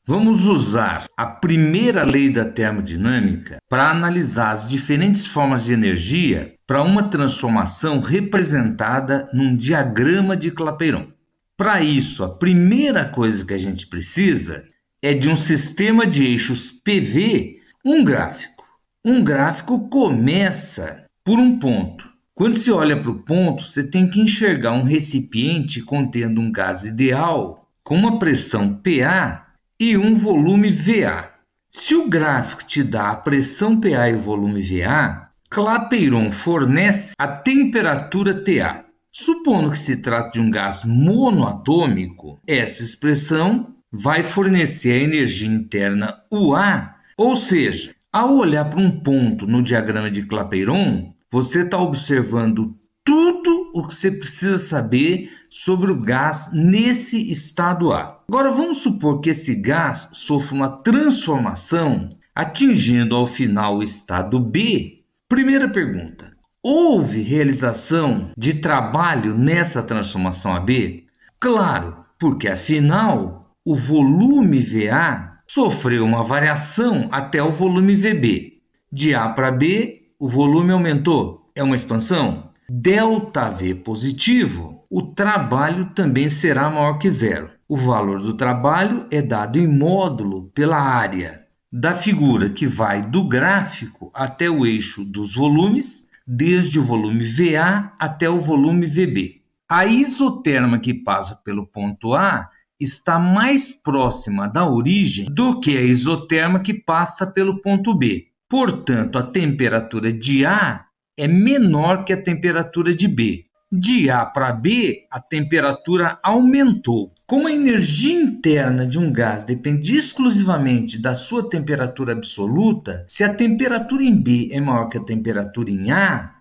Vamos usar a primeira lei da termodinâmica para analisar as diferentes formas de energia para uma transformação representada num diagrama de Clapeyron. Para isso, a primeira coisa que a gente precisa é de um sistema de eixos PV, um gráfico. Um gráfico começa por um ponto. Quando se olha para o ponto, você tem que enxergar um recipiente contendo um gás ideal com uma pressão PA e um volume VA. Se o gráfico te dá a pressão PA e o volume VA, Clapeyron fornece a temperatura TA. Supondo que se trata de um gás monoatômico, essa expressão vai fornecer a energia interna UA, ou seja, ao olhar para um ponto no diagrama de Clapeyron, você está observando tudo o que você precisa saber sobre o gás nesse estado A. Agora vamos supor que esse gás sofra uma transformação, atingindo ao final o estado B. Primeira pergunta: houve realização de trabalho nessa transformação AB? Claro, porque afinal o volume VA sofreu uma variação até o volume VB. De A para B, o volume aumentou. É uma expansão? ΔV positivo, o trabalho também será maior que zero. O valor do trabalho é dado em módulo pela área da figura que vai do gráfico até o eixo dos volumes, desde o volume VA até o volume VB. A isoterma que passa pelo ponto A está mais próxima da origem do que a isoterma que passa pelo ponto B. Portanto, a temperatura de A é menor que a temperatura de B. De A para B, a temperatura aumentou. Como a energia interna de um gás depende exclusivamente da sua temperatura absoluta, se a temperatura em B é maior que a temperatura em A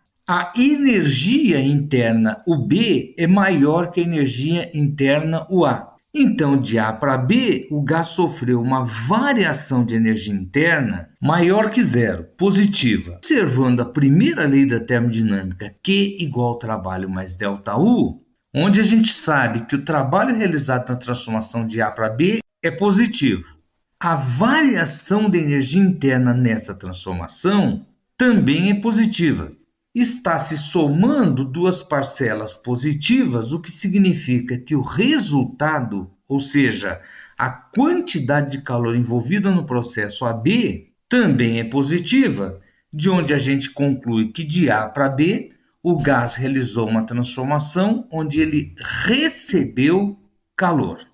energia interna UB é maior que a energia interna UA. Então, de A para B, o gás sofreu uma variação de energia interna maior que zero, positiva. Observando a primeira lei da termodinâmica, Q igual ao trabalho mais ΔU, onde a gente sabe que o trabalho realizado na transformação de A para B é positivo. A variação de energia interna nessa transformação também é positiva. Está se somando duas parcelas positivas, o que significa que o resultado, ou seja, a quantidade de calor envolvida no processo AB, também é positiva, de onde a gente conclui que de A para B, o gás realizou uma transformação onde ele recebeu calor.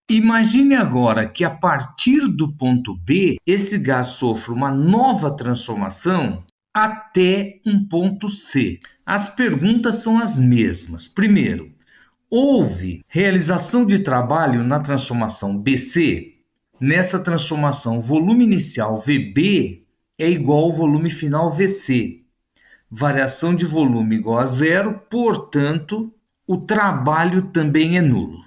Imagine agora que a partir do ponto B, esse gás sofre uma nova transformação até um ponto C. As perguntas são as mesmas. Primeiro, houve realização de trabalho na transformação BC? Nessa transformação, o volume inicial VB é igual ao volume final VC. Variação de volume igual a zero, portanto, o trabalho também é nulo.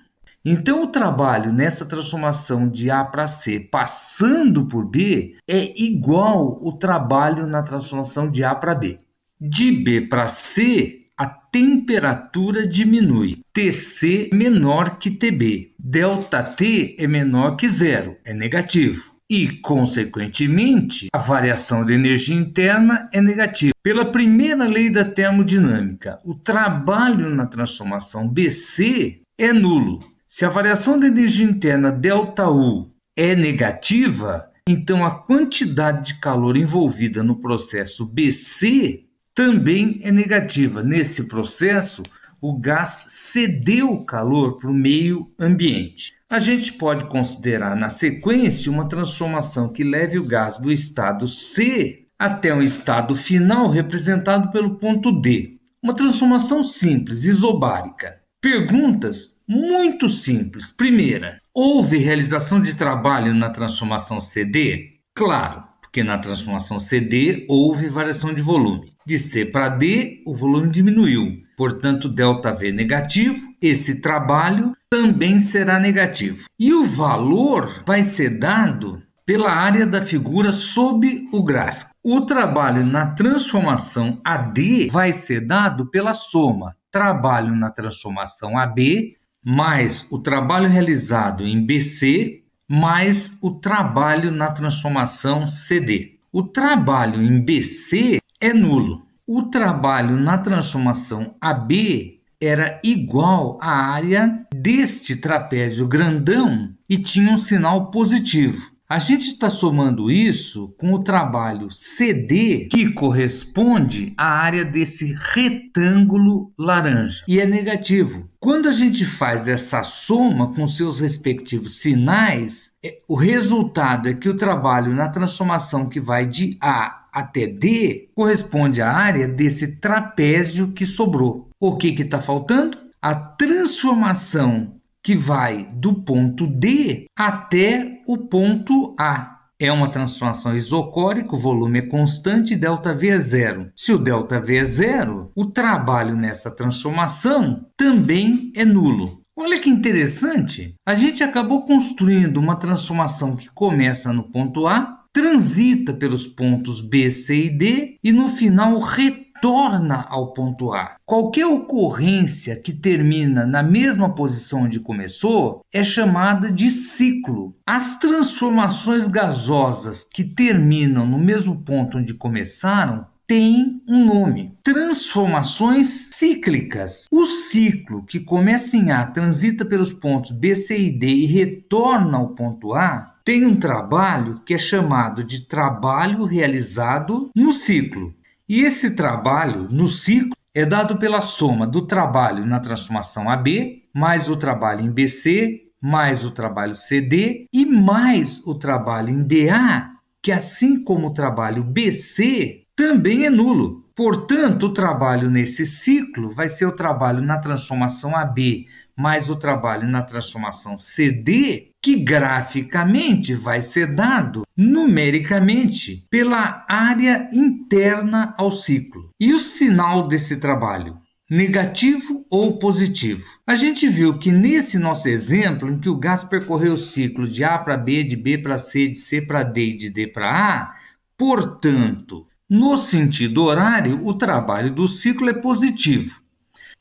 Então, o trabalho nessa transformação de A para C passando por B é igual ao trabalho na transformação de A para B. De B para C, a temperatura diminui. TC é menor que TB. ΔT é menor que zero, é negativo. E, consequentemente, a variação de energia interna é negativa. Pela primeira lei da termodinâmica, o trabalho na transformação BC é nulo. Se a variação de energia interna ΔU é negativa, então a quantidade de calor envolvida no processo BC também é negativa. Nesse processo, o gás cedeu calor para o meio ambiente. A gente pode considerar na sequência uma transformação que leve o gás do estado C até um estado final representado pelo ponto D. Uma transformação simples, isobárica. Perguntas muito simples. Primeira, houve realização de trabalho na transformação CD? Claro, porque na transformação CD houve variação de volume. De C para D, o volume diminuiu. Portanto, ΔV negativo, esse trabalho também será negativo. E o valor vai ser dado pela área da figura sob o gráfico. O trabalho na transformação AD vai ser dado pela soma trabalho na transformação AB mais o trabalho realizado em BC mais o trabalho na transformação CD. O trabalho em BC é nulo. O trabalho na transformação AB era igual à área deste trapézio grandão e tinha um sinal positivo. A gente está somando isso com o trabalho CD, que corresponde à área desse retângulo laranja, e é negativo. Quando a gente faz essa soma com seus respectivos sinais, o resultado é que o trabalho na transformação que vai de A até D corresponde à área desse trapézio que sobrou. O que está faltando? A transformação que vai do ponto D até o ponto A. É uma transformação isocórica, o volume é constante e ΔV é zero. Se o ΔV é zero, o trabalho nessa transformação também é nulo. Olha que interessante! A gente acabou construindo uma transformação que começa no ponto A, transita pelos pontos B, C e D e no final retorna ao ponto A. Qualquer ocorrência que termina na mesma posição onde começou é chamada de ciclo. As transformações gasosas que terminam no mesmo ponto onde começaram têm um nome: transformações cíclicas. O ciclo que começa em A, transita pelos pontos B, C e D e retorna ao ponto A tem um trabalho que é chamado de trabalho realizado no ciclo. E esse trabalho no ciclo é dado pela soma do trabalho na transformação AB, mais o trabalho em BC, mais o trabalho CD e mais o trabalho em DA, que assim como o trabalho BC, também é nulo. Portanto, o trabalho nesse ciclo vai ser o trabalho na transformação AB mais o trabalho na transformação CD, que graficamente vai ser dado numericamente pela área interna ao ciclo. E o sinal desse trabalho? Negativo ou positivo? A gente viu que nesse nosso exemplo, em que o gás percorreu o ciclo de A para B, de B para C, de C para D e de D para A, portanto, no sentido horário, o trabalho do ciclo é positivo.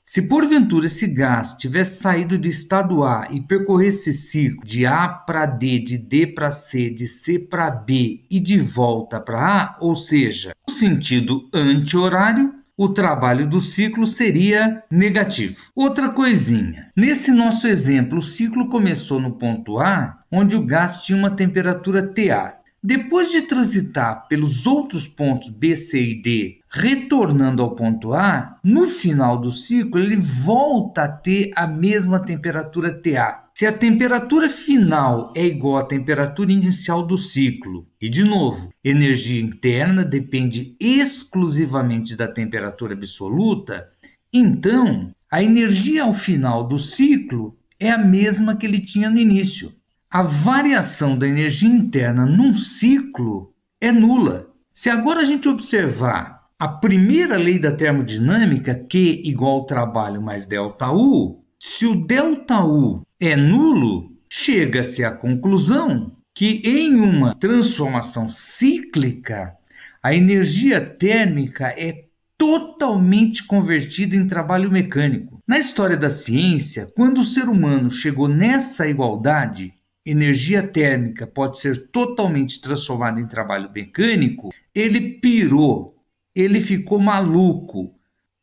Se porventura esse gás tivesse saído do estado A e percorresse esse ciclo de A para D, de D para C, de C para B e de volta para A, ou seja, no sentido anti-horário, o trabalho do ciclo seria negativo. Outra coisinha, nesse nosso exemplo, o ciclo começou no ponto A, onde o gás tinha uma temperatura TA. Depois de transitar pelos outros pontos B, C e D, retornando ao ponto A, no final do ciclo ele volta a ter a mesma temperatura TA. Se a temperatura final é igual à temperatura inicial do ciclo, e de novo, energia interna depende exclusivamente da temperatura absoluta, então a energia ao final do ciclo é a mesma que ele tinha no início. A variação da energia interna num ciclo é nula. Se agora a gente observar a primeira lei da termodinâmica, Q igual ao trabalho mais ΔU, se o ΔU é nulo, chega-se à conclusão que em uma transformação cíclica, a energia térmica é totalmente convertida em trabalho mecânico. Na história da ciência, quando o ser humano chegou nessa igualdade, energia térmica pode ser totalmente transformada em trabalho mecânico, ele pirou, ele ficou maluco.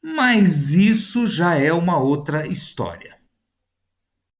Mas isso já é uma outra história.